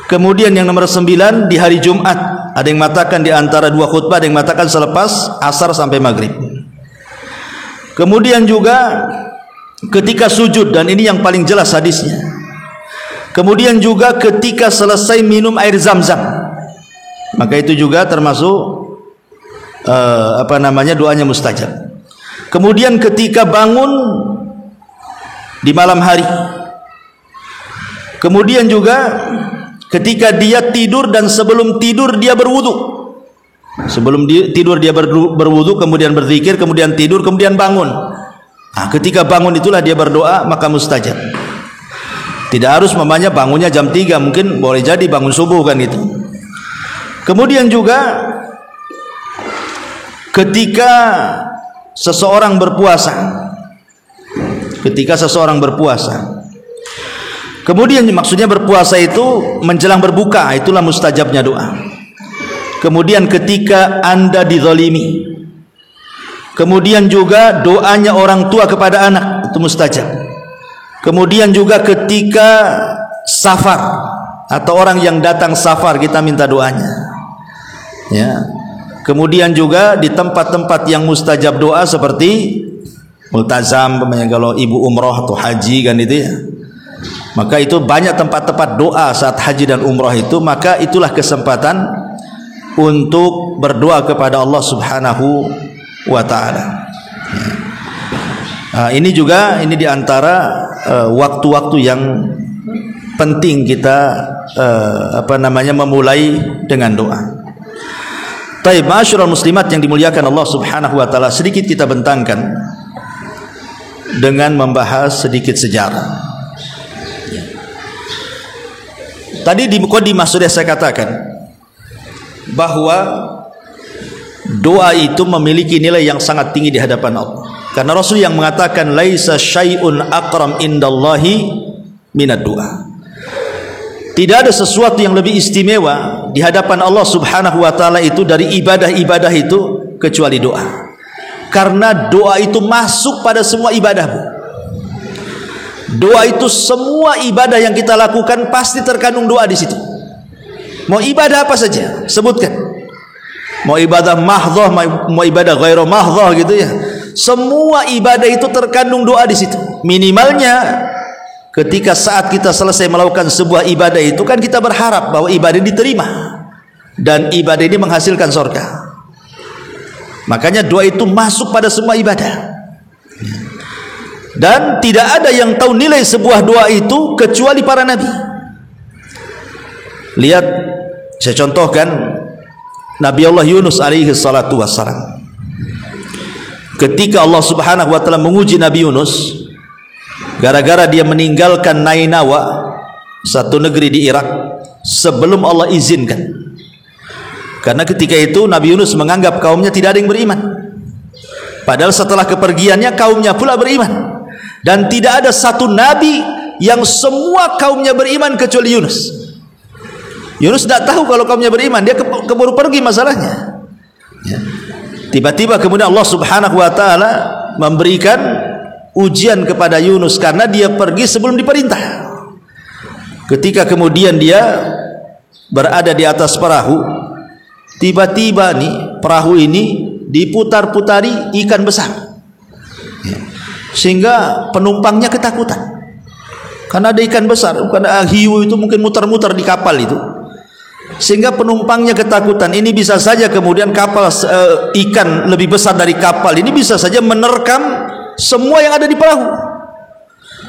Kemudian yang nomor 9 di hari Jumat. Ada yang mengatakan di antara dua khutbah, ada yang mengatakan selepas asar sampai maghrib. Kemudian juga ketika sujud, dan ini yang paling jelas hadisnya. Kemudian juga ketika selesai minum air zam-zam, maka itu juga termasuk doanya mustajab. Kemudian ketika bangun di malam hari. Kemudian juga ketika dia tidur dan sebelum tidur dia berwudu. Sebelum tidur dia berwudu, kemudian berzikir, kemudian tidur, kemudian bangun. Nah, ketika bangun itulah dia berdoa, maka mustajab. Tidak harus mamanya bangunnya jam 3, mungkin boleh jadi bangun subuh kan itu. Kemudian juga ketika seseorang berpuasa. Ketika seseorang berpuasa. Kemudian maksudnya berpuasa itu menjelang berbuka, itulah mustajabnya doa. Kemudian ketika Anda dizalimi. Kemudian juga doanya orang tua kepada anak, itu mustajab. Kemudian juga ketika safar atau orang yang datang safar, kita minta doanya. Ya. Kemudian juga di tempat-tempat yang mustajab doa seperti multazam, kalau ibu umroh atau haji kan itu ya. Maka itu banyak tempat-tempat doa saat haji dan umroh itu, maka itulah kesempatan untuk berdoa kepada Allah Subhanahu wa taala. Nah, ini di antara waktu-waktu yang penting kita memulai dengan doa. Taib, ma'asyiral muslimat yang dimuliakan Allah Subhanahu wa taala, sedikit kita bentangkan dengan membahas sedikit sejarah. Tadi di mukadimah sudah saya katakan bahwa doa itu memiliki nilai yang sangat tinggi di hadapan Allah. Karena Rasul yang mengatakan laisa syai'un aqram indallahi minad doa. Tidak ada sesuatu yang lebih istimewa di hadapan Allah Subhanahu wa taala itu dari ibadah-ibadah itu kecuali doa. Karena doa itu masuk pada semua ibadah, Bu. Doa itu semua ibadah yang kita lakukan pasti terkandung doa di situ. Mau ibadah apa saja, sebutkan. Mau ibadah mahdhah, mau ibadah ghairu mahdhah gitu ya. Semua ibadah itu terkandung doa di situ. Minimalnya ketika saat kita selesai melakukan sebuah ibadah itu kan kita berharap bahwa ibadah diterima dan ibadah ini menghasilkan surga. Makanya doa itu masuk pada semua ibadah. Dan tidak ada yang tahu nilai sebuah doa itu kecuali para nabi. Lihat, saya contohkan Nabi Allah Yunus alaihi salatu wassalam. Ketika Allah Subhanahu wa taala menguji Nabi Yunus gara-gara dia meninggalkan Nainawa, satu negeri di Irak, sebelum Allah izinkan. Karena ketika itu Nabi Yunus menganggap kaumnya tidak ada yang beriman. Padahal setelah kepergiannya kaumnya pula beriman. Dan tidak ada satu nabi yang semua kaumnya beriman kecuali Yunus. Yunus tidak tahu kalau kaumnya beriman, dia keburu pergi masalahnya. Ya. Tiba-tiba kemudian Allah Subhanahu wa taala memberikan ujian kepada Yunus karena dia pergi sebelum diperintah. Ketika kemudian dia berada di atas perahu, tiba-tiba nih perahu ini diputar-putari ikan besar, sehingga penumpangnya ketakutan karena ada ikan besar, karena hiu itu mungkin muter-muter di kapal itu, sehingga penumpangnya ketakutan. Ini bisa saja kemudian kapal ikan lebih besar dari kapal ini bisa saja menerkam semua yang ada di perahu,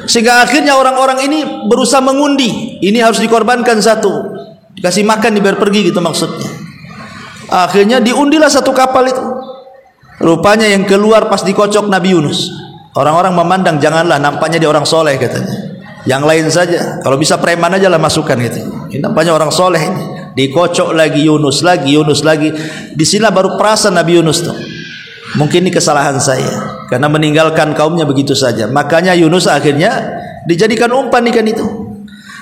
sehingga akhirnya orang-orang ini berusaha mengundi, ini harus dikorbankan satu, dikasih makan dibiar pergi gitu maksudnya. Akhirnya diundilah satu kapal itu. Rupanya yang keluar pas dikocok Nabi Yunus. Orang-orang memandang, janganlah, nampaknya dia orang soleh katanya. Yang lain saja, kalau bisa preman aja lah masukkan gitu. Ini nampaknya orang soleh ini. Dikocok lagi Yunus lagi, Yunus lagi. Di sini baru perasaan Nabi Yunus tuh. Mungkin ini kesalahan saya karena meninggalkan kaumnya begitu saja. Makanya Yunus akhirnya dijadikan umpan ikan itu.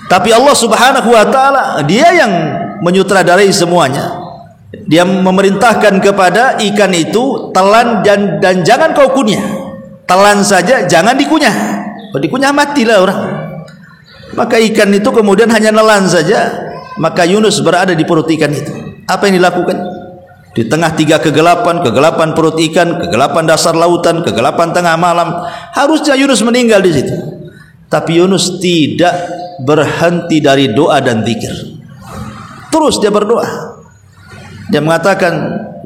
Tapi Allah Subhanahu wa taala dia yang menyutradarai semuanya. Dia memerintahkan kepada ikan itu telan dan jangan kau kunyah. Telan saja, jangan dikunyah. Kalau dikunyah matilah orang. Maka ikan itu kemudian hanya nelan saja. Maka Yunus berada di perut ikan itu. Apa yang dilakukan? Di tengah tiga kegelapan, kegelapan perut ikan, kegelapan dasar lautan, kegelapan tengah malam, harusnya Yunus meninggal di situ. Tapi Yunus tidak berhenti dari doa dan zikir. Terus dia berdoa. Dia mengatakan,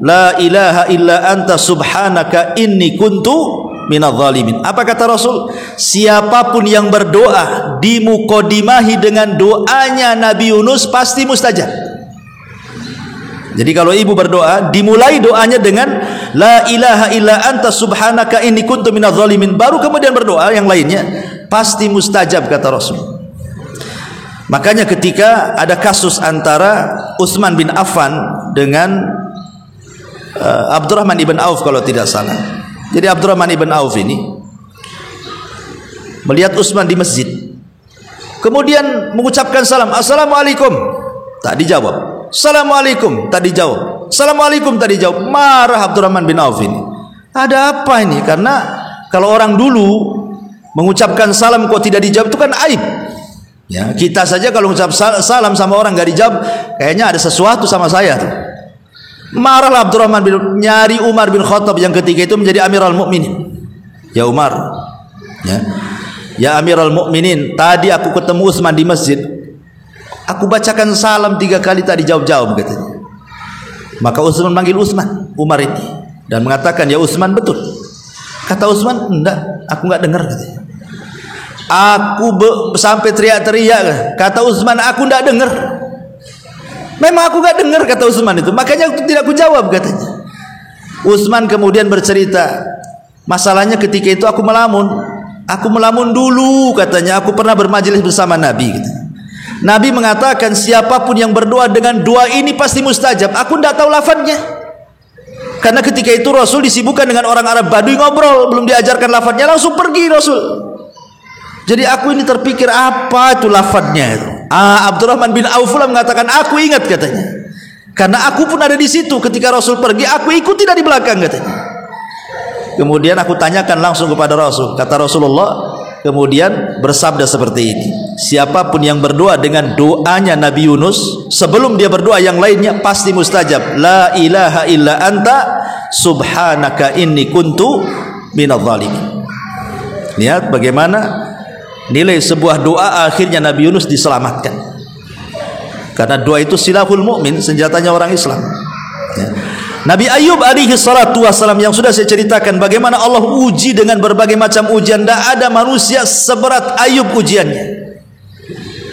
la ilaha illa anta subhanaka inni kuntu minadh dhalimin. Apa kata Rasul? Siapapun yang berdoa dimukodimahi dengan doanya Nabi Yunus pasti mustajab. Jadi kalau ibu berdoa, dimulai doanya dengan la ilaha illa anta subhanaka inni kuntu minadh dhalimin, baru kemudian berdoa yang lainnya pasti mustajab kata Rasul. Makanya ketika ada kasus antara Utsman bin Affan dengan Abdurrahman ibn Auf kalau tidak salah. Jadi Abdurrahman ibn Auf ini melihat Utsman di masjid, kemudian mengucapkan salam, assalamualaikum, tak dijawab. Assalamualaikum, tak dijawab. Assalamualaikum, tak dijawab. Marah Abdurrahman bin Auf ini. Ada apa ini? Karena kalau orang dulu mengucapkan salam kok tidak dijawab itu kan aib. Ya, kita saja kalau mengucap salam sama orang gak dijawab, kayaknya ada sesuatu sama saya tuh. Marahlah Abdurrahman bin nyari Umar bin Khattab yang ketika itu menjadi Amirul Mukminin. Ya Umar, ya Amirul Mukminin, tadi aku ketemu Utsman di masjid. Aku bacakan salam 3 kali tak dijawab-jawab katanya. Maka Utsman manggil Umar ini dan mengatakan, ya Utsman, betul. Kata Utsman, enggak, aku enggak dengar katanya. Aku sampai teriak-teriak. Kata Utsman, aku tidak dengar. Memang aku tidak dengar kata Utsman itu. Makanya aku tidak kujawab katanya. Utsman kemudian bercerita, masalahnya ketika itu aku melamun. Aku melamun dulu katanya. Aku pernah bermajelis bersama Nabi gitu. Nabi mengatakan siapapun yang berdoa dengan doa ini pasti mustajab. Aku tidak tahu lafadznya. Karena ketika itu Rasul disibukkan dengan orang Arab Badui ngobrol, belum diajarkan lafadznya, langsung pergi Rasul. Jadi aku ini terpikir apa itu lafadznya itu. Abdurrahman bin Auf mengatakan aku ingat katanya. Karena aku pun ada di situ ketika Rasul pergi, aku ikut tidak di belakang katanya. Kemudian aku tanyakan langsung kepada Rasul. Kata Rasulullah kemudian bersabda seperti ini. Siapapun yang berdoa dengan doanya Nabi Yunus, sebelum dia berdoa yang lainnya pasti mustajab. La ilaha illa anta subhanaka inni kuntu minadh dhalimin. Lihat bagaimana nilai sebuah doa, akhirnya Nabi Yunus diselamatkan. Karena doa itu silahul mukmin, senjatanya orang Islam. Ya. Nabi Ayub alaihi salatu wassalam yang sudah saya ceritakan bagaimana Allah uji dengan berbagai macam ujian. Tidak ada manusia seberat Ayub ujiannya.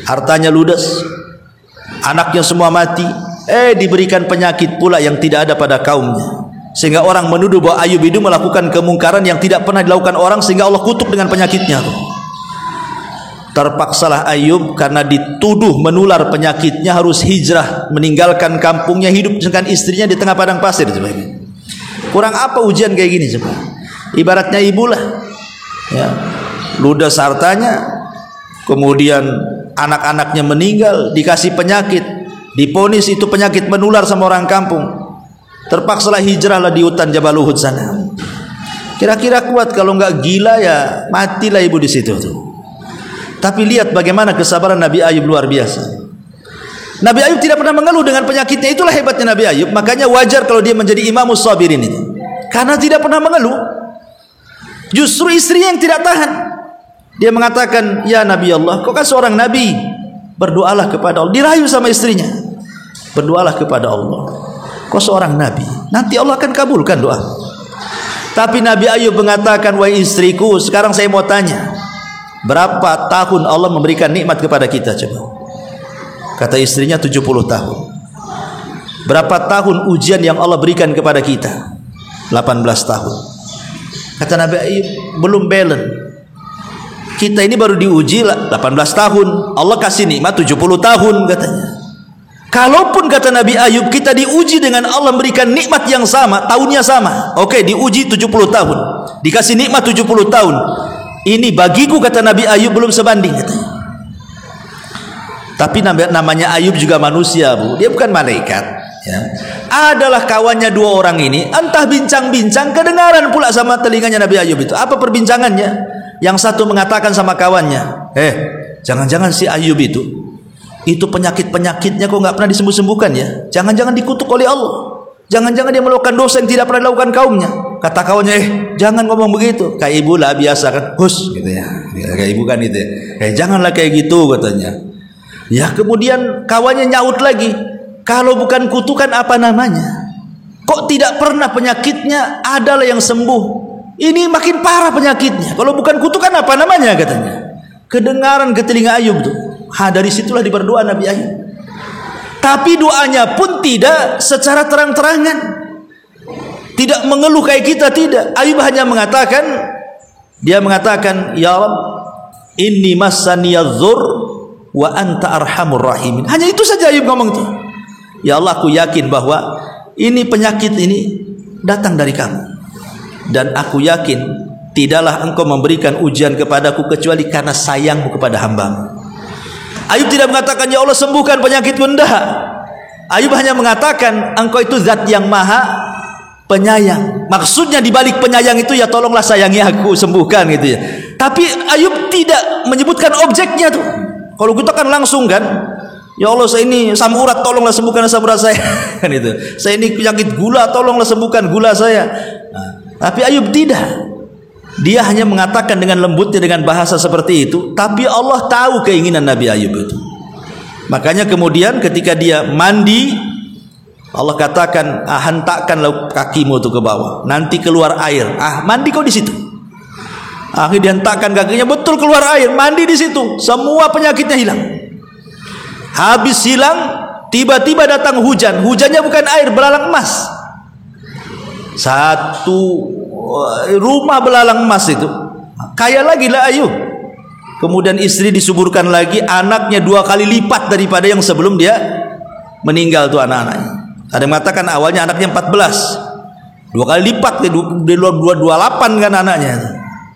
Hartanya ludes, anaknya semua mati, diberikan penyakit pula yang tidak ada pada kaumnya, sehingga orang menuduh bahwa Ayub itu melakukan kemungkaran yang tidak pernah dilakukan orang, sehingga Allah kutuk dengan penyakitnya. Terpaksalah Ayub karena dituduh menular penyakitnya harus hijrah, meninggalkan kampungnya, hidup dengan istrinya di tengah padang pasir. Kurang apa ujian kayak gini coba? Ibaratnya ibulah, ya, ludas hartanya, kemudian anak-anaknya meninggal, dikasih penyakit, diponis itu penyakit menular sama orang kampung. Terpaksalah hijrahlah di hutan Jabal Uhud sana. Kira-kira kuat, kalau enggak gila ya matilah ibu di situ tuh. Tapi lihat bagaimana kesabaran Nabi Ayub, luar biasa. Nabi Ayub tidak pernah mengeluh dengan penyakitnya. Itulah hebatnya Nabi Ayub. Makanya wajar kalau dia menjadi imamus sabirin itu, karena tidak pernah mengeluh. Justru istrinya yang tidak tahan. Dia mengatakan, ya Nabi Allah, kau kan seorang Nabi, berdoalah kepada Allah. Dirayu sama istrinya, berdoalah kepada Allah, kau seorang Nabi, nanti Allah akan kabulkan doa. Tapi Nabi Ayub mengatakan, wahai istriku, sekarang saya mau tanya, berapa tahun Allah memberikan nikmat kepada kita? Coba. Kata istrinya 70 tahun. Berapa tahun ujian yang Allah berikan kepada kita? 18 tahun. Kata Nabi Ayub, belum balance. Kita ini baru diuji 18 tahun, Allah kasih nikmat 70 tahun katanya. Kalaupun kata Nabi Ayub kita diuji dengan Allah memberikan nikmat yang sama, tahunnya sama, oke, diuji 70 tahun, dikasih nikmat 70 tahun, ini bagiku kata Nabi Ayub belum sebanding katanya. Tapi namanya Ayub juga manusia, Bu, dia bukan malaikat ya. Adalah kawannya dua orang ini, entah bincang-bincang, kedengaran pula sama telinganya Nabi Ayub itu. Apa perbincangannya? Yang satu mengatakan sama kawannya, jangan-jangan si Ayub itu penyakit-penyakitnya kok nggak pernah disembuh-sembuhkan ya? Jangan-jangan dikutuk oleh Allah. Jangan-jangan dia melakukan dosa yang tidak pernah dilakukan kaumnya. Kata kawannya, jangan ngomong begitu. Kayak ibu lah biasa kan, hus gitu ya. Kayak ibu kan itu. Janganlah kayak gitu katanya. Ya kemudian kawannya nyaut lagi, kalau bukan kutukan apa namanya? Kok tidak pernah penyakitnya adalah yang sembuh? Ini makin parah penyakitnya. Kalau bukan kutukan apa namanya katanya. Kedengaran ke telinga Ayub tuh. Dari situlah diberdoa Nabi Ayub. Tapi doanya pun tidak secara terang-terangan, tidak mengeluh kayak kita, tidak. Ayub hanya mengatakan, dia mengatakan, ya Rabb, inni massaniyadz-dzur wa anta arhamur rahimin. Hanya itu saja Ayub ngomong tuh. Ya Allah, aku yakin bahwa ini penyakit ini datang dari kamu. Dan aku yakin tidaklah engkau memberikan ujian kepadaku kecuali karena sayangmu kepada hambamu. Ayub tidak mengatakan ya Allah sembuhkan penyakitku, enggak. Ayub hanya mengatakan engkau itu zat yang maha penyayang. Maksudnya di balik penyayang itu ya tolonglah sayangi aku, sembuhkan gitu ya. Tapi Ayub tidak menyebutkan objeknya tuh. Kalau kita kan langsung kan, ya Allah saya ini asam urat, tolonglah sembuhkan asam urat saya kan itu. Saya ini penyakit gula, tolonglah sembuhkan gula saya. Tapi Ayub tidak. Dia hanya mengatakan dengan lembutnya, dengan bahasa seperti itu. Tapi Allah tahu keinginan Nabi Ayub itu. Makanya kemudian ketika dia mandi, Allah katakan, hentakkanlah kakimu itu ke bawah, nanti keluar air. Mandi kau di situ. Akhirnya dihentakkan kakinya, betul keluar air, mandi di situ. Semua penyakitnya hilang. Habis hilang, tiba-tiba datang hujan. Hujannya bukan air, belalang emas. Satu rumah belalang emas itu. Kaya lagi lah Ayub. Kemudian istri disuburkan lagi, anaknya 2 kali lipat daripada yang sebelum dia meninggal tuh anak-anaknya. Ada yang mengatakan awalnya anaknya 14, 2 kali lipat, 28 kan anaknya.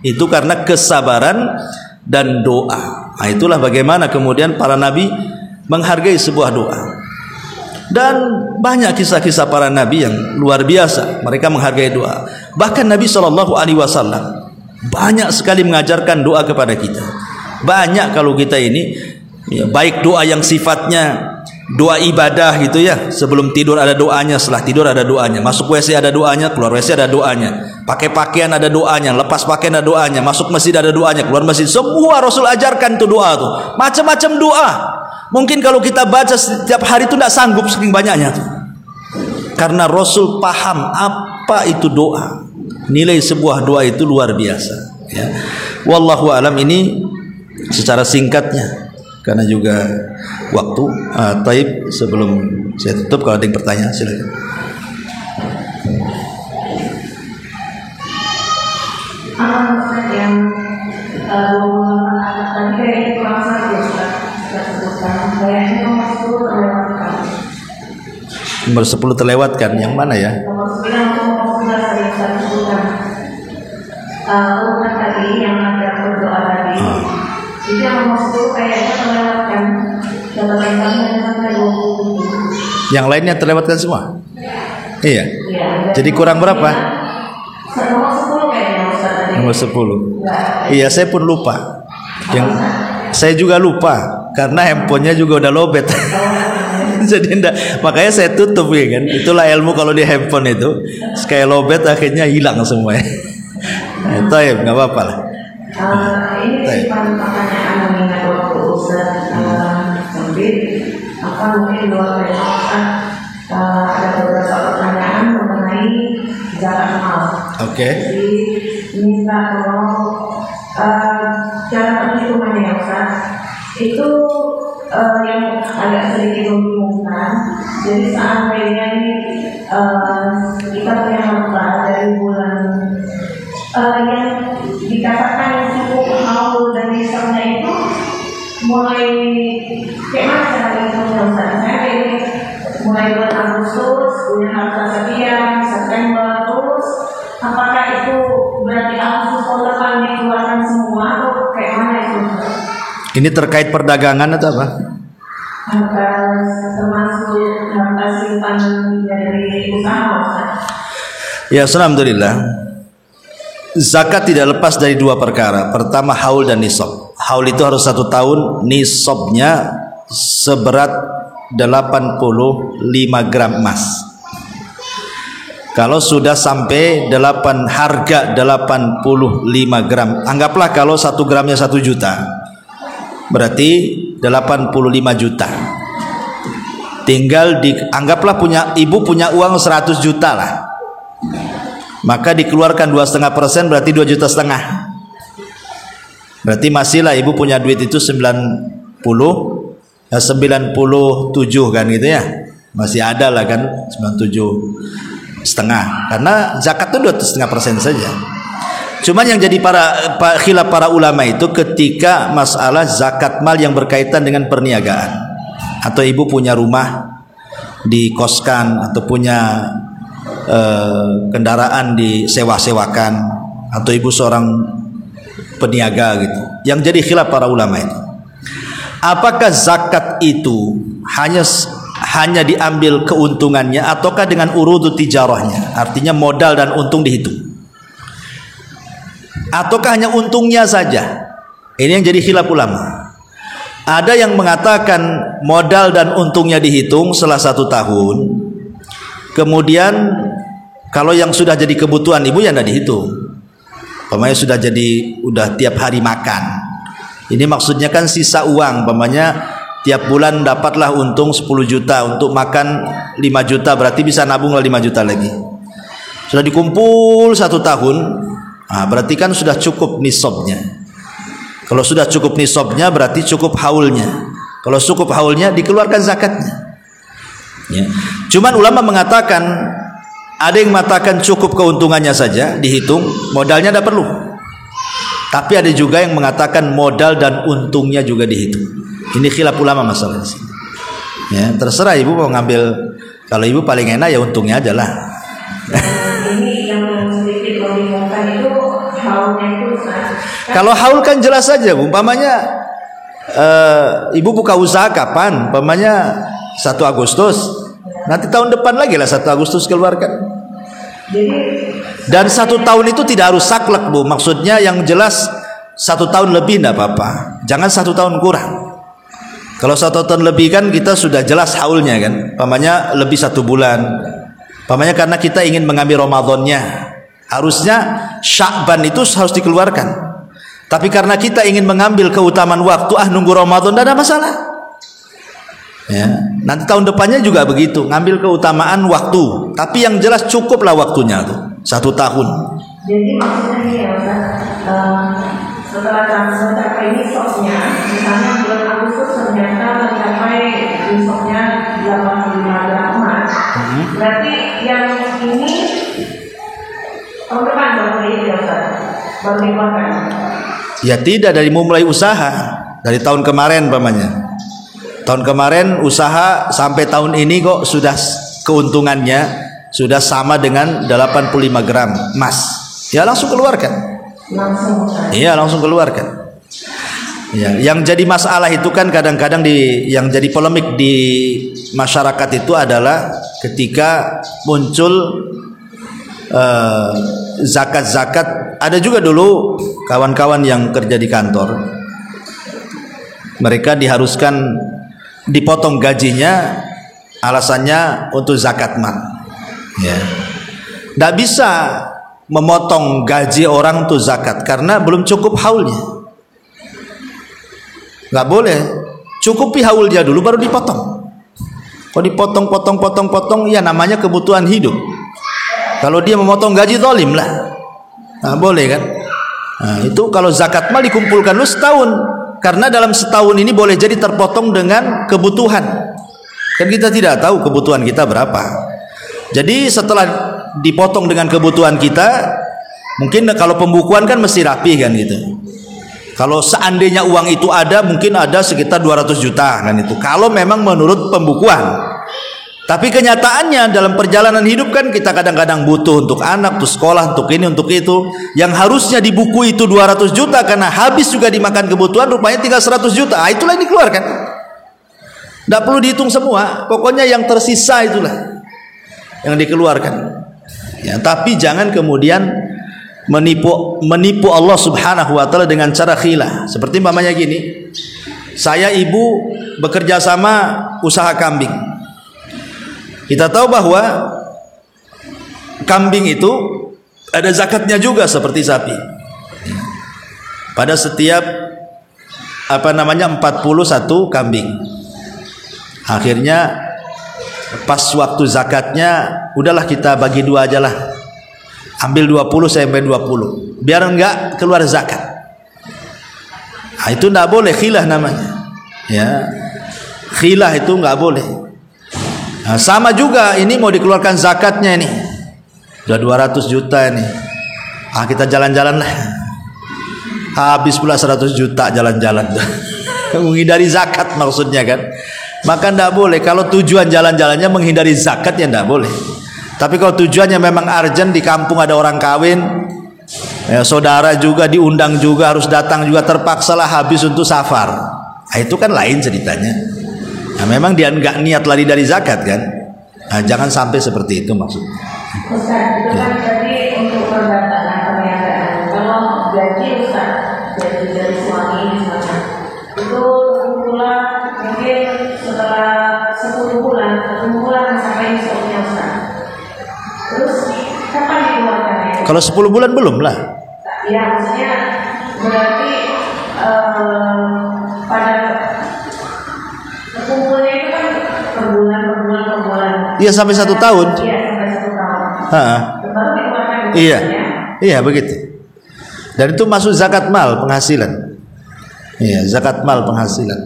Itu karena kesabaran dan doa. Itulah bagaimana kemudian para nabi menghargai sebuah doa. Dan banyak kisah-kisah para nabi yang luar biasa, mereka menghargai doa. Bahkan Nabi SAW banyak sekali mengajarkan doa kepada kita. Banyak kalau kita ini ya, baik doa yang sifatnya doa ibadah gitu ya, sebelum tidur ada doanya, setelah tidur ada doanya, masuk WC ada doanya, keluar WC ada doanya, pakai pakaian ada doanya, lepas pakaian ada doanya, masuk masjid ada doanya, keluar masjid. Semua Rasul ajarkan tuh doa tuh, macam-macam doa. Mungkin kalau kita baca setiap hari itu tidak sanggup saking banyaknya tuh. Karena Rasul paham apa itu doa. Nilai sebuah doa itu luar biasa ya. Wallahu alam, ini secara singkatnya karena juga waktu. Taib, sebelum saya tutup kalau ada yang bertanya silakan.
Yang tadi kayaknya kurang satu sudah sebutkan, kayaknya
nomor 10 terlewatkan. Yang mana ya?
Nomor 9 atau nomor 11 tadi sudah sebutkan. Urutan tadi yang ada berdoa tadi. Jadi yang nomor 10 kayaknya terlewatkan. Yang lainnya terlewatkan semua.
Iya.
Iya.
Jadi kurang berapa?
Nomor 10 kayaknya Ustaz tadi.
Nomor 10.
Enggak.
Iya, saya pun lupa. Saya juga lupa karena handphonenya juga udah lobet. Jadi makanya saya tutup ya kan. Itulah ilmu kalau di handphone itu kayak lobet akhirnya hilang semuanya. Itu ya nggak apa-apa lah.
Ini cuma pertanyaan mengingat waktu Ustaz sempit. Mungkin luar biasa ada beberapa pertanyaan mengenai zakat mal.
Oke.
Jadi minta tolong cara perhitungannya ya Ustaz. Itu yang agak sedikit membingungkan. Jadi seandainya ini kita punya harta dari bulan yang dikatakan cukup haul dan misalnya itu mulai kayak mana cara hitungnya Ustaz? Saya ini mulai bulan Agustus punya harta sekian, September terus apakah itu berarti Agustus tahun depan dikeluarkan semua atau kayak mana itu?
Ini terkait perdagangan atau apa?
Harta termasuk harta simpanan dari usaha.
Ya, alhamdulillah. Zakat tidak lepas dari dua perkara. Pertama haul dan nisab. Haul itu harus 1 tahun, nisabnya seberat 85 gram emas. Kalau sudah sampai harga 85 gram, anggaplah kalau 1 gramnya 1 juta. Berarti 85 juta. Tinggal anggaplah ibu punya uang 100 juta lah. Maka dikeluarkan 2,5% berarti 2,5 juta. Berarti masihlah ibu punya duit itu 97 kan gitu ya. Masih ada lah kan 97,5. Karena zakat itu 2,5% saja. Cuman yang jadi khilaf para ulama itu ketika masalah zakat mal yang berkaitan dengan perniagaan. Atau ibu punya rumah dikoskan atau punya kendaraan disewa-sewakan atau ibu seorang peniaga gitu. Yang jadi khilaf para ulama itu, apakah zakat itu hanya diambil keuntungannya ataukah dengan urudu tijarahnya, artinya modal dan untung dihitung, ataukah hanya untungnya saja? Ini yang jadi khilaf ulama. Ada yang mengatakan modal dan untungnya dihitung setelah 1 tahun. Kemudian kalau yang sudah jadi kebutuhan ibu ya tidak dihitung. Pokoknya sudah udah tiap hari makan. Ini maksudnya kan sisa uang. Pokoknya tiap bulan dapatlah untung 10 juta untuk makan 5 juta, berarti bisa nabunglah 5 juta lagi. Sudah dikumpul 1 tahun, berarti kan sudah cukup nisabnya. Kalau sudah cukup nisabnya berarti cukup haulnya. Kalau cukup haulnya dikeluarkan zakatnya. Ya. Cuman ulama mengatakan, ada yang mengatakan cukup keuntungannya saja dihitung, modalnya tidak perlu. Tapi ada juga yang mengatakan modal dan untungnya juga dihitung. Ini khilaf ulama masalah di sini. Ya, terserah ibu mau ngambil. Kalau ibu paling enak ya untungnya aja lah.
Ini yang sedikit membingungkan itu haulnya itu.
Kalau haul kan jelas saja, umpamanya ibu buka usaha kapan? Umpamanya 1 Agustus. Nanti tahun depan lagi lah 1 Agustus keluarkan. Dan 1 tahun itu tidak harus saklek bu. Maksudnya yang jelas 1 tahun lebih tidak apa-apa. Jangan 1 tahun kurang. Kalau 1 tahun lebih kan kita sudah jelas haulnya kan. Umpamanya lebih 1 bulan. Umpamanya karena kita ingin mengambil Ramadannya, harusnya Sya'ban itu harus dikeluarkan. Tapi karena kita ingin mengambil keutamaan waktu, nunggu Ramadan tidak ada masalah. Ya, nanti tahun depannya juga begitu, ngambil keutamaan waktu. Tapi yang jelas cukuplah waktunya tuh 1 tahun.
Jadi maksudnya ini ya Ustaz, setelah mencapai nisabnya, misalnya bulan Agustus ternyata mencapai nisabnya 85 gram emas, berarti yang ini tahun depan baru ini ya Ustaz, baru dikeluarkan.
Ya tidak, dari mulai usaha, dari tahun kemarin umpamanya. Tahun kemarin usaha sampai tahun ini kok sudah keuntungannya sudah sama dengan 85 gram emas. Ya langsung keluarkan. Iya langsung keluarkan. Ya, yang jadi masalah itu kan kadang-kadang yang jadi polemik di masyarakat itu adalah ketika muncul zakat-zakat. Ada juga dulu kawan-kawan yang kerja di kantor, mereka diharuskan dipotong gajinya, alasannya untuk zakat mal. Ya, tidak bisa memotong gaji orang untuk zakat karena belum cukup haulnya. Nggak boleh, cukupi haulnya dulu baru dipotong. Kalau dipotong, ya namanya kebutuhan hidup. Kalau dia memotong gaji, zalim lah. Nggak boleh kan? Nah, itu kalau zakat mal dikumpulkan lu setahun, karena dalam setahun ini boleh jadi terpotong dengan kebutuhan. Kan kita tidak tahu kebutuhan kita berapa. Jadi setelah dipotong dengan kebutuhan kita, mungkin kalau pembukuan kan mesti rapi kan gitu. Kalau seandainya uang itu ada, mungkin ada sekitar 200 juta kan itu. Kalau memang menurut pembukuan. Tapi kenyataannya dalam perjalanan hidup kan kita kadang-kadang butuh untuk anak, untuk sekolah, untuk ini, untuk itu. Yang harusnya di buku itu 200 juta karena habis juga dimakan kebutuhan, rupanya tinggal 100 juta. Itulah yang dikeluarkan. Tidak perlu dihitung semua. Pokoknya yang tersisa itulah yang dikeluarkan. Ya, tapi jangan kemudian menipu Allah Subhanahu wa taala dengan cara khilah. Seperti mamanya gini, saya ibu bekerja sama usaha kambing. Kita tahu bahwa kambing itu ada zakatnya juga seperti sapi. Pada setiap 41 kambing. Akhirnya pas waktu zakatnya, udahlah kita bagi dua aja lah. Ambil 20 sampai 20, biar enggak keluar zakat. Nah, itu enggak boleh, khilah namanya. Ya, khilah itu enggak boleh. Nah, sama juga ini mau dikeluarkan zakatnya ini, udah 200 juta ini. Kita jalan-jalan lah. Habis pula 100 juta jalan-jalan. Menghindari zakat maksudnya kan. Maka enggak boleh. Kalau tujuan jalan-jalannya menghindari zakat, ya enggak boleh. Tapi kalau tujuannya memang urgent, di kampung ada orang kawin, ya, saudara juga diundang juga, harus datang juga, terpaksalah habis untuk safar. Nah, itu kan lain ceritanya. Nah, memang dia nggak niat lari dari zakat kan. Nah, jangan sampai seperti itu maksudnya.
Ustaz, itu kan tadi untuk perbatasan perniagaan. Kalau gaji Ustaz, gaji dari suami misalnya, itu pula mungkin setelah 10 bulan sampai misalnya Ustaz. Terus kapan dikeluarkannya?
Kalau 10 bulan belum lah.
Ya, maksudnya berarti pada kumpulnya itu kan per bulan.
Iya, sampai 1 tahun.
Iya, sampai 1 tahun. Baru dikeluarkan.
Iya, iya begitu. Dan itu masuk zakat mal penghasilan. Iya, zakat mal penghasilan.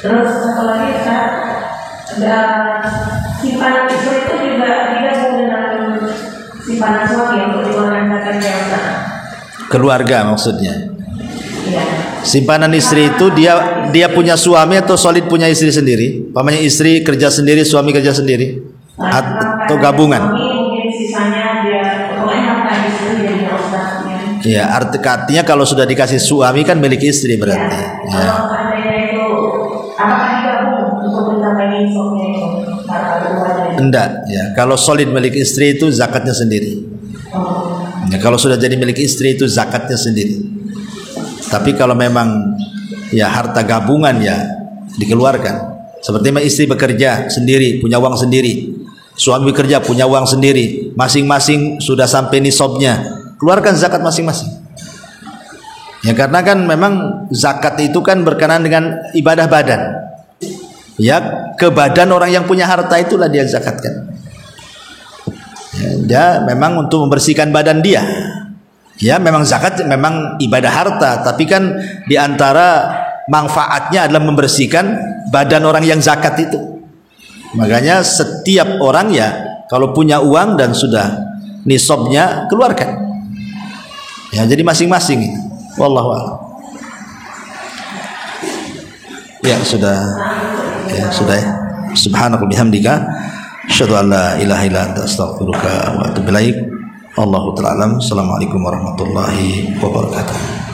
Terus satu lagi ada simpanan itu juga digabung dengan simpanan suami untuk dikeluarkan zakatnya.
Keluarga maksudnya.
Iya.
Simpanan istri itu dia punya suami atau solid punya istri sendiri. Pamannya istri kerja sendiri, suami kerja sendiri, atau gabungan.
Mungkin sisanya dia pokoknya harta istri jadi ustaznya.
Iya, artinya kalau sudah dikasih suami kan milik istri berarti.
Ya. Kalau seandainya itu apakah digabung untuk mencapai nisabnya itu?
Enggak, ya. Kalau solid milik istri itu zakatnya sendiri. Ya, kalau sudah jadi milik istri itu zakatnya sendiri. Tapi kalau memang ya harta gabungan ya dikeluarkan. Seperti istri bekerja sendiri, punya uang sendiri. Suami bekerja punya uang sendiri. Masing-masing sudah sampai nisabnya, keluarkan zakat masing-masing. Ya, karena kan memang zakat itu kan berkenaan dengan ibadah badan. Ya, ke badan orang yang punya harta itulah dia zakatkan. Ya, dia memang untuk membersihkan badan dia. Ya, memang zakat memang ibadah harta, tapi kan diantara manfaatnya adalah membersihkan badan orang yang zakat itu. Makanya setiap orang ya kalau punya uang dan sudah nisabnya keluarkan. Ya, jadi masing-masing. Wallahu a'lam. Ya, sudah. Ya, sudah. Subhanaka bihamdika asyhadu an la ilaha illa anta astaghfiruka wa atubu ilaik. Wallahu ta'ala alam. Assalamualaikum warahmatullahi wabarakatuh.